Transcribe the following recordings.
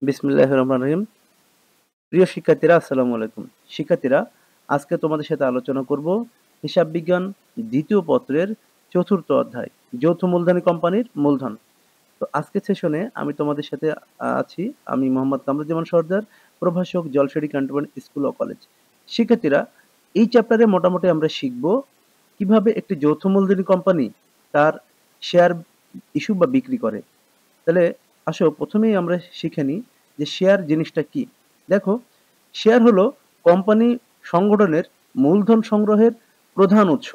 বিসমিল্লাহির রহমানির রহিম। প্রিয় শিক্ষার্থীরা, আসসালামু আলাইকুম। শিক্ষার্থীরা, আজকে তোমাদের সাথে আলোচনা করব হিসাব বিজ্ঞান দ্বিতীয় পত্রের চতুর্থ অধ্যায়, যৌথ মূলধনী কোম্পানির মূলধন। তো আজকের সেশনে আমি তোমাদের সাথে আছি। আমি মোহাম্মদ কামরুজ্জামান সর্দার, প্রভাষক, জলসেরি ক্যান্টনমেন্ট স্কুল ও কলেজ। শিক্ষার্থীরা, এই চ্যাপ্টারে মোটামুটি আমরা শিখব কিভাবে একটি যৌথ মূলধনী কোম্পানি তার শেয়ার ইস্যু বা বিক্রি করে। তাহলে আসো প্রথমেই আমরা শিখে নিই যে শেয়ার জিনিসটা কি। দেখো, শেয়ার হলো কোম্পানি সংগঠনের মূলধন সংগ্রহের প্রধান উৎস।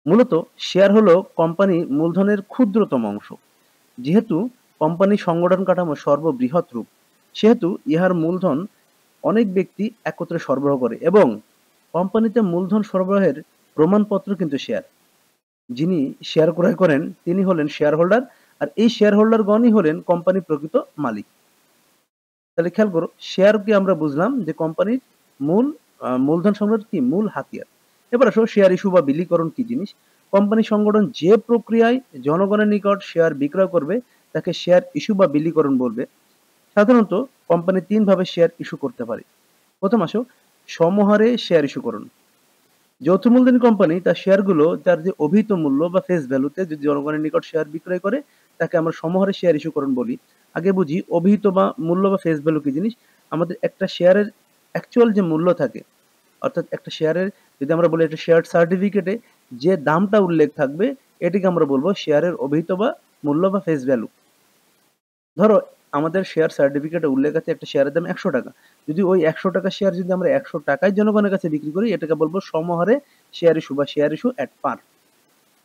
মূলত শেয়ার হলো কোম্পানি মূলধনের ক্ষুদ্রতম অংশ। যেহেতু কোম্পানি সংগঠন কাঠামো সর্ববৃহৎ রূপ, সেহেতু ইহার মূলধন অনেক ব্যক্তি একত্রে সরবরাহ করে এবং কোম্পানিতে মূলধন সরবরাহের প্রমাণপত্র কিন্তু শেয়ার। যিনি শেয়ার ক্রয় করেন তিনি হলেন শেয়ার হোল্ডার, আর এই শেয়ার হোল্ডারগণই হলেন কোম্পানির প্রকৃত মালিক। তাহলে খেয়াল করো, শেয়ারকে আমরা বুঝলাম যে কোম্পানির মূল মূলধন সংগ্রহের কি মূল হাতিয়ার। এবার আসো শেয়ার ইস্যু বা বিলীকরণ কি জিনিস। কোম্পানি সংগঠন যে প্রক্রিয়ায় জনগণের নিকট শেয়ার বিক্রয় করবে তাকে শেয়ার ইস্যু বা বিলীকরণ বলবে। সাধারণত কোম্পানি তিন ভাবে শেয়ার ইস্যু করতে পারে। প্রথম আসো সমহারে শেয়ার ইস্যুকরণ। যৌথ মূলধনী কোম্পানি তার শেয়ারগুলো তার যে অভিহিত মূল্য বা ফেস ভ্যালুতে যদি জনগণের নিকট শেয়ার বিক্রয় করে তাকে আমরা সমহারে শেয়ার ইস্যুকরণ বলি। আগে বুঝি অভিহিত বা মূল্য বা ফেস ভ্যালু কি জিনিস। আমাদের একটা শেয়ারের অ্যাকচুয়াল যে মূল্য থাকে, অর্থাৎ একটা শেয়ারের যদি আমরা বলি একটা শেয়ার সার্টিফিকেটে যে দামটা উল্লেখ থাকবে এটিকে আমরা বলবো শেয়ারের অভিহিত বা মূল্য বা ফেস ভ্যালু। ধরো আমাদের শেয়ার সার্টিফিকেটে উল্লেখ আছে একটা শেয়ারের দাম 100 টাকা। যদি ওই 100 টাকা শেয়ার যদি আমরা 100 টাকায় জনগণের কাছে বিক্রি করি এটাকে বলবো সমহারে শেয়ার ইস্যু বা শেয়ার ইস্যু এট পার।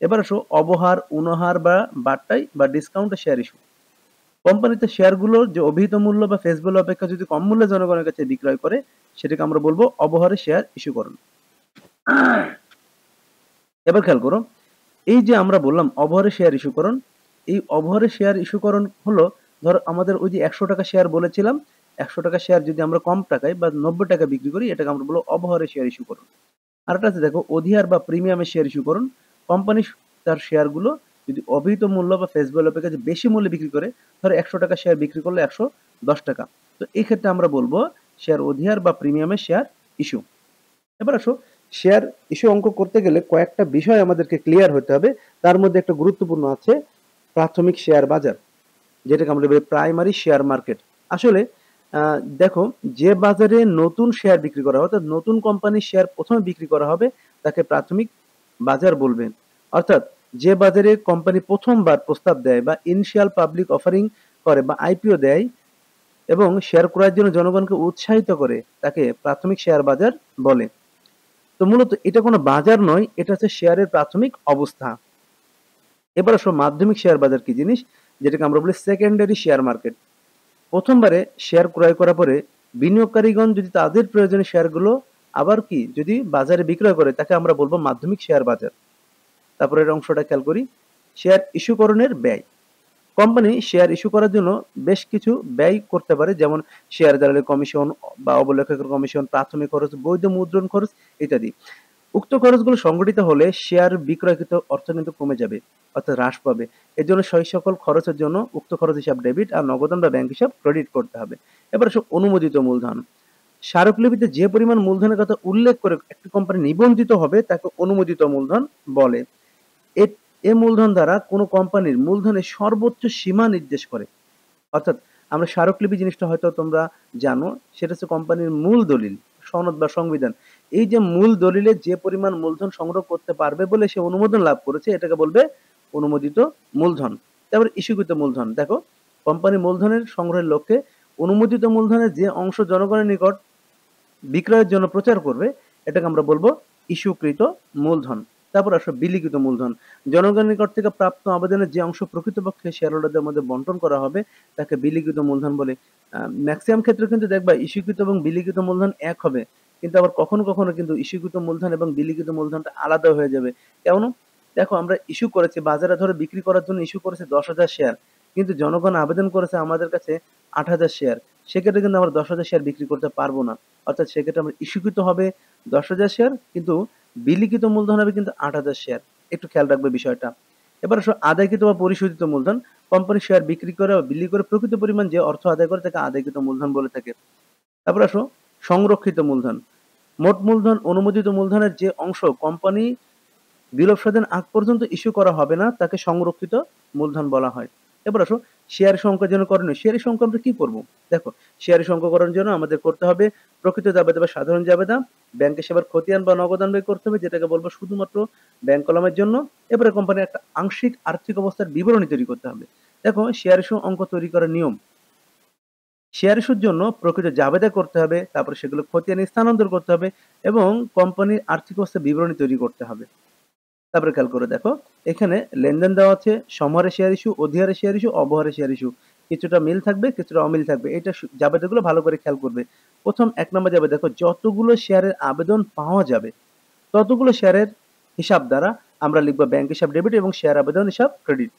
এবার আসো অবহার, উনহার বা বাট্টাই বা ডিসকাউন্টে শেয়ার ইস্যু। কোম্পানিতে শেয়ারগুলোর যে অভিহিত মূল্য বা ফেস ভ্যালু অপেক্ষা যদি কম মূল্যে জনগণের কাছে বিক্রয় করে সেটাকে আমরা বলবো অবহারে শেয়ার ইস্যুকরণ। এবার খেয়াল করো, এই যে আমরা বললাম অবহারে শেয়ার ইস্যুকরণ, এই অবহারে শেয়ার ইস্যুকরণ হলো, ধর আমাদের ওই যে 100 টাকা শেয়ার বলেছিলাম, 100 টাকা শেয়ার যদি আমরা কম টাকায় বা 90 টাকা বিক্রি করি এটাকে আমরা বলবো অবহারে শেয়ার ইস্যুকরণ। আরেকটা আছে দেখো অধিহার বা প্রিমিয়ামে শেয়ার ইস্যুকরণ। কোম্পানি তার শেয়ারগুলো যদি অভিহিত মূল্য বা ফেস ভ্যালু অপেক্ষা যে বেশি মূল্যে বিক্রি করে, ধর 100 টাকা শেয়ার বিক্রি করলে 110 টাকা, তো এই ক্ষেত্রে আমরা বলবো শেয়ার অধিহার বা প্রিমিয়ামে শেয়ার ইস্যু। এবার আসো শেয়ার ইস্যু অঙ্ক করতে গেলে কয়েকটা বিষয় আমাদেরকে ক্লিয়ার হতে হবে। তার মধ্যে একটা গুরুত্বপূর্ণ আছে প্রাথমিক শেয়ার বাজার, যেটাকে আমরা বলি প্রাইমারি শেয়ার মার্কেট। আসলে দেখো, যে বাজারে নতুন শেয়ার বিক্রি করা হয়, অর্থাৎ নতুন কোম্পানির শেয়ার প্রথমে বিক্রি করা হবে তাকে প্রাথমিক বাজার বলবেন। অর্থাৎ যে বাজারে কোম্পানি প্রথমবার প্রস্তাব দেয় বা ইনিশিয়াল পাবলিক অফারিং করে বা আইপিও দেয় এবং শেয়ার ক্রয়ের জন্য জনগণকে উৎসাহিত করে তাকে প্রাথমিক শেয়ার বাজার বলে। তো মূলত এটা কোনো বাজার নয়, এটা হচ্ছে শেয়ারের প্রাথমিক অবস্থা। এবার আসো মাধ্যমিক শেয়ার বাজার কি জিনিস, যেটাকে আমরা বলি সেকেন্ডারি শেয়ার মার্কেট। প্রথমবারে শেয়ার ক্রয় করার পরে বিনিয়োগকারীগণ যদি তাদের প্রয়োজনীয় শেয়ারগুলো আবার কি যদি বাজারে বিক্রয় করে তাকে আমরা বলবো মাধ্যমিক শেয়ার বাজার। তারপরের অংশটা খেয়াল করি, শেয়ার ইস্যুকরণের ব্যয়। কোম্পানি শেয়ার ইস্যু করার জন্য বেশ কিছু ব্যয় করতে পারে, যেমন শেয়ার দালালের কমিশন বা অবলেখকের কমিশন, প্রাথমিক খরচ, বৈধ মুদ্রণ খরচ ইত্যাদি। উক্ত খরচগুলো সংগঠিত হলে শেয়ার বিক্রয়কৃত অর্থ কিন্তু কমে যাবে, অর্থাৎ হ্রাস পাবে। এর জন্য সেই সকল খরচের জন্য উক্ত খরচ হিসাব ডেবিট আর নগদান বা ব্যাংক হিসাব ক্রেডিট করতে হবে। এবার আসো অনুমোদিত মূলধন। স্মারকলিপিতে যে পরিমাণ মূলধনের কথা উল্লেখ করে একটি কোম্পানি নিবন্ধিত হবে তাকে অনুমোদিত মূলধন বলে। এ মূলধন দ্বারা কোনো কোম্পানির মূলধনের সর্বোচ্চ সীমা নির্দেশ করে। অর্থাৎ আমরা স্মারকলিপি জিনিসটা হয়তো তোমরা জানো, সেটা হচ্ছে কোম্পানির মূল দলিল, সনদ বা সংবিধান। এই যে মূল দলিলে যে পরিমাণ মূলধন সংগ্রহ করতে পারবে বলে সে অনুমোদন লাভ করেছে এটাকে বলবে অনুমোদিত মূলধন। তারপর ইস্যুকৃত মূলধন। দেখো, কোম্পানি মূলধনের সংগ্রহের লক্ষ্যে অনুমোদিত মূলধনের যে অংশ জনগণের নিকট বিক্রয়ের জন্য প্রচার করবে এটাকে আমরা বলবো ইস্যুকৃত মূলধন। তারপর আসো বিলিখিত মূলধন। জনগণের নিকট থেকে প্রাপ্ত আবেদনের যে অংশ প্রকৃতপক্ষে শেয়ার হোল্ডারদের মধ্যে বন্টন করা হবে তাকে বিলিখিত মূলধন বলে। ম্যাক্সিমাম ক্ষেত্রে কিন্তু দেখবা ইস্যুকৃত এবং বিলিখিত মূলধন এক হবে, কিন্তু আবার কখনো কখনো কিন্তু ইস্যুকৃত মূলধন এবং বিলিখিত মূলধনটা আলাদা হয়ে যাবে। কেমন? দেখো, আমরা ইস্যু করেছি বাজারে ধরে বিক্রি করার জন্য ইস্যু করেছে 10,000 শেয়ার, কিন্তু জনগণ আবেদন করেছে আমাদের কাছে 8,000 শেয়ার। সেক্ষেত্রে কিন্তু আমরা 10,000 শেয়ার বিক্রি করতে পারবো না। অর্থাৎ সেক্ষেত্রে আমরা ইস্যুকৃত হবে 10,000 শেয়ার, কিন্তু বিলিখিত মূলধন হবে কিন্তু 8,000 শেয়ার। একটু খেয়াল রাখবে বিষয়টা। এবার আসো আদায়কৃত বা পরিশোধিত মূলধন। কোম্পানি শেয়ার বিক্রি করে বা বিলি করে প্রকৃত পরিমাণ যে অর্থ আদায় করে তাকে আদায়কৃত মূলধন বলে থাকে। তারপর আসো সংরক্ষিত মূলধন। মোট মূলধন অনুমোদিত মূলধনের যে অংশ কোম্পানি বিলোপ সাধন আগ পর্যন্ত ইস্যু করা হবে না তাকে সংরক্ষিত মূলধন বলা হয়। এবার আসো শেয়ার সংখ্যার জন্য করণীয়। শেয়ারের সংখ্যা আমরা কি করব? দেখো, শেয়ারের সংখ্যাকরণের জন্য আমাদের করতে হবে প্রকৃত জাবেদা বা সাধারণ জাবেদা, ব্যাংকে সেবার খতিয়ান বা নগদান ব্যয় করতে হবে, যেটাকে বলবো শুধুমাত্র ব্যাংক কলামের জন্য। এবারে কোম্পানির একটা আংশিক আর্থিক অবস্থার বিবরণী তৈরি করতে হবে। দেখো, শেয়ার ইস্যু অঙ্ক তৈরি করার নিয়ম। শেয়ার ইস্যুর জন্য প্রকৃত জাবেদা করতে হবে, তারপরে সেগুলো খতিয়ানে স্থানান্তর করতে হবে এবং কোম্পানির আর্থিক অবস্থার বিবরণী তৈরি করতে হবে। তারপরে খেয়াল করে দেখো, এখানে লেনদেন দেওয়া আছে, সমহারে শেয়ার ইস্যু, অধিহারে শেয়ার ইস্যু, অবহারে শেয়ার ইস্যু। কিছুটা মিল থাকবে, কিছুটা অমিল থাকবে। এটা জাবেদাগুলো ভালো করে খেয়াল করবে। প্রথম ১ নম্বর যাবে, দেখো যতগুলো শেয়ারের আবেদন পাওয়া যাবে ততগুলো শেয়ারের হিসাব দ্বারা আমরা লিখব ব্যাংক হিসাব ডেবিট এবং শেয়ার আবেদন হিসাব ক্রেডিট।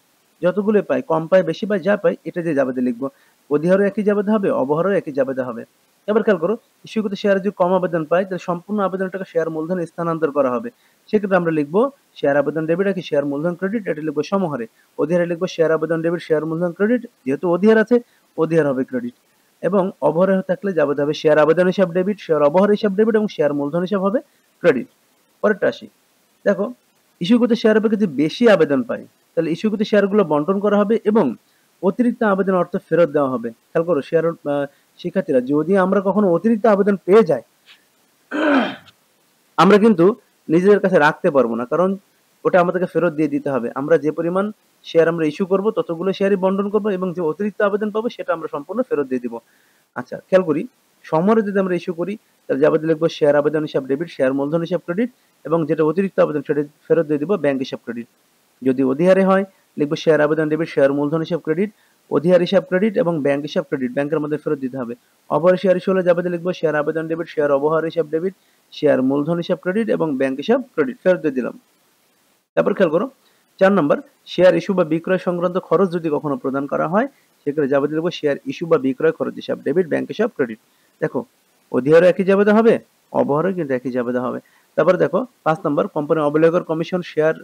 যতগুলো পাই, কম পাই বেশি পাই, যা পাই এটা দিয়ে জাবেদা লিখব। অধিহারও একই জাবেদা হবে, অবহারও একই জাবেদা হবে। এবার খেয়াল করো, ইস্যুকৃত শেয়ারে যদি কম আবেদন পাই তাহলে সম্পূর্ণ আবেদনটাকে শেয়ার মূলধনে স্থানান্তর করা হবে। সেক্ষেত্রে আমরা লিখব শেয়ার আবেদন ডেবিট একই শেয়ার মূলধন ক্রেডিট, এটা লিখবো সমহারে। অধিহারে লিখবো শেয়ার আবেদন ডেবিট শেয়ার মূলধন ক্রেডিট, যেহেতু অধিহার আছে অধিহার হবে ক্রেডিট। এবং অবহারে থাকলে জাবেদা হবে শেয়ার আবেদন হিসাব ডেবিট, শেয়ার অবহার হিসাব ডেবিট এবং শেয়ার মূলধন হিসাব হবে ক্রেডিট। পরেরটা আসি। দেখো, ইস্যুকৃত শেয়ার অপেক্ষা যদি বেশি আবেদন পাই তাহলে ইস্যুকৃত শেয়ারগুলো বন্টন করা হবে এবং অতিরিক্ত আবেদন অর্থ ফেরত দেওয়া হবে। খেয়াল করো শিক্ষার্থীরা, যদি আমরা কখনো অতিরিক্ত আবেদন পেয়ে যাই আমরা কিন্তু নিজেদের কাছে রাখতে পারবো না, কারণ ওটা আমাদেরকে ফেরত দিয়ে দিতে হবে। আমরা যে পরিমাণ শেয়ার আমরা ইস্যু করব ততগুলো শেয়ারই বন্টন করবো এবং যে অতিরিক্ত আবেদন পাবো সেটা আমরা সম্পূর্ণ ফেরত দিয়ে দিব। আচ্ছা, খেয়াল করি, সমহারে যদি আমরা ইস্যু করি তাহলে জাবেদা লিখবো শেয়ার আবেদন হিসাব ডেবিট, শেয়ার মূলধন হিসাব ক্রেডিট এবং যেটা অতিরিক্ত আবেদন সেটা ফেরত দিয়ে দিব ব্যাংক হিসাব ক্রেডিট। যদি অধিহারে হয় লিখবো শেয়ার আবেদন ডেবিট, শেয়ার মূলধন হিসাব ক্রেডিট, অধিহার হিসাব ক্রেডিট এবং ব্যাংক হিসাব ক্রেডিট, ব্যাংকের মধ্যে ফেরত দিতে হবে। অবহারে শেয়ার ইস্যু হলে জাবেদা লিখবো শেয়ার আবেদন ডেবিট, শেয়ার অবহার হিসাব ডেবিট, শেয়ার মূলধন হিসাব ক্রেডিট এবং ব্যাংক হিসাব ক্রেডিট, ফেরত দিয়ে দিলাম। তারপর খেয়াল করো, ৪ নম্বর, শেয়ার ইস্যু বা বিক্রয় সংক্রান্ত খরচ যদি কখনো প্রদান করা হয় সেক্ষেত্রে জাবেদা লিখবো শেয়ার ইস্যু বা বিক্রয় খরচ হিসাব ডেবিট, ব্যাংক হিসাব ক্রেডিট। দেখো, অধিহারও একই জাবেদা হবে, অবহারও কিন্তু একই জাবেদা হবে। তারপরে দেখো ৫ নম্বর, কোম্পানি অবলেগর কমিশন শেয়ার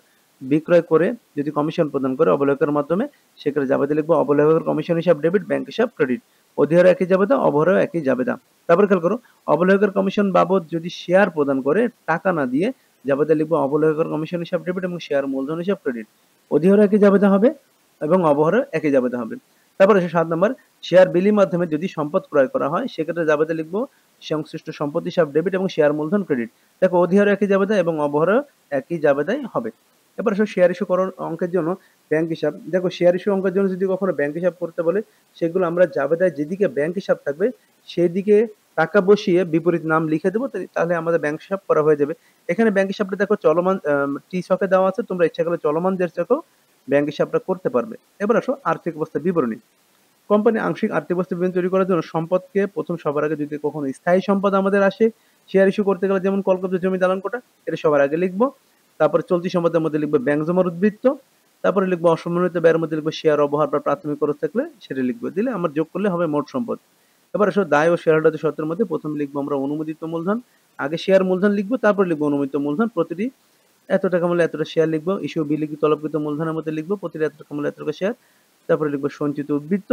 বিক্রয় করে যদি কমিশন প্রদান করে অবলেগের মাধ্যমে সেক্ষেত্রে জাবেদা লিখবো অবলেগর কমিশন হিসাব ডেবিট, ব্যাংক হিসাব ক্রেডিট। অধিহারও একই জাবেদা, অবহারও একই জাবেদা। তারপর খেয়াল করো, অবলেগর কমিশন বাবদ যদি শেয়ার প্রদান করে টাকা না দিয়ে জাবেদা লিখবো অবলেগর কমিশন হিসাব ডেবিট এবং শেয়ার মূলধন হিসাব ক্রেডিট। অধিহারও একই জাবেদা হবে এবং অবহারও একই জাবেদা হবে। তারপর আসে ৭ নম্বর, শেয়ার বিলির মাধ্যমে যদি সম্পদ ক্রয় করা হয় সেক্ষেত্রে জাবেদা লিখবো সংশ্লিষ্ট সম্পত্তি হিসাব ডেবিট এবং শেয়ার মূলধন ক্রেডিট। দেখো, অধিহারও একই জাবেদা এবং অবহারও একই জাবেদাই হবে। এবার আসো শেয়ার ইস্যু করার অঙ্কের জন্য ব্যাংক হিসাব। দেখো, শেয়ার ইস্যু অঙ্কের জন্য যদি কখনো ব্যাংক হিসাব করতে বলে সেগুলো আমরা জাবেদায় যেদিকে ব্যাংক হিসাব থাকবে সেই দিকে টাকা বসিয়ে বিপরীত নাম লিখে দেবো, তাহলে আমাদের ব্যাংক হিসাব করা হয়ে যাবে। এখানে ব্যাংক হিসাবটা দেখো চলমান টি ছকে দেওয়া আছে, তোমরা ইচ্ছা করলে চলমান দের ছকেও ব্যাংক হিসাবটা করতে পারবে। এবার আসো আর্থিক অবস্থার বিবরণী। কোম্পানি আংশিক আর্থিক অবস্থা বিবরণী তৈরি করার জন্য সম্পদকে প্রথম সবার আগে যদি কখনো স্থায়ী সম্পদ আমাদের আসে শেয়ার ইস্যু করতে গেলে, যেমন কলকব্জা জমি দালান কোঠা, এটা সবার আগে লিখবো। তারপরে চলতি সম্পদের মধ্যে লিখবো ব্যাংক জমার উদ্বৃত্ত, তারপরে লিখবো অসমন্বিত ব্যয়ের মধ্যে লিখবো শেয়ার অবহার বা প্রাথমিক খরচ থাকলে সেটা লিখবো, দিলে আমার যোগ করলে হবে মোট সম্পদ। এবার আসো দায় ও শেয়ার হোল্ডারদের শর্তের মধ্যে প্রথম লিখবো আমরা অনুমোদিত মূলধন, আগে শেয়ার মূলধন লিখবো তারপর লিখবো অনুমোদিত মূলধন। প্রতিটি এত টাকা মূল্যে এতটা শেয়ার লিখবো, ইস্যু বিলিখিত তলবকৃত মূলধনের মধ্যে লিখবো প্রতিটি এত টাকা মূল্যে এত টাকা শেয়ার। তারপরে লিখবো সঞ্চিত উদ্বৃত্ত,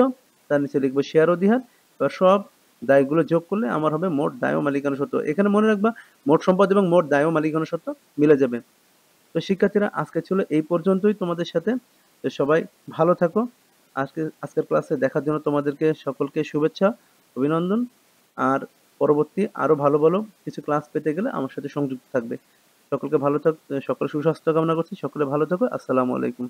তার নিচে লিখবো শেয়ার অধিহার। এবার সব দায়গুলো যোগ করলে আমার হবে মোট দায় ও মালিকানা সত্ত্ব। এখানে মনে রাখবা মোট সম্পদ এবং মোট দায় ও মালিকানা সত্ত্ব মিলে যাবে। তো শিক্ষার্থীরা, আজকে ছিল এই পর্যন্তই তোমাদের সাথে। তো সবাই ভালো থাকো। আজকের ক্লাসে দেখার জন্য তোমাদেরকে সকলকে শুভেচ্ছা, অভিনন্দন। আর পরবর্তী আরো ভালো ভালো কিছু ক্লাস পেতে গেলে আমার সাথে সংযুক্ত থাকবে। সকলকে ভালো থাক, সকলের সুস্বাস্থ্য কামনা করছি। সকলে ভালো থাকো। আসসালামু আলাইকুম।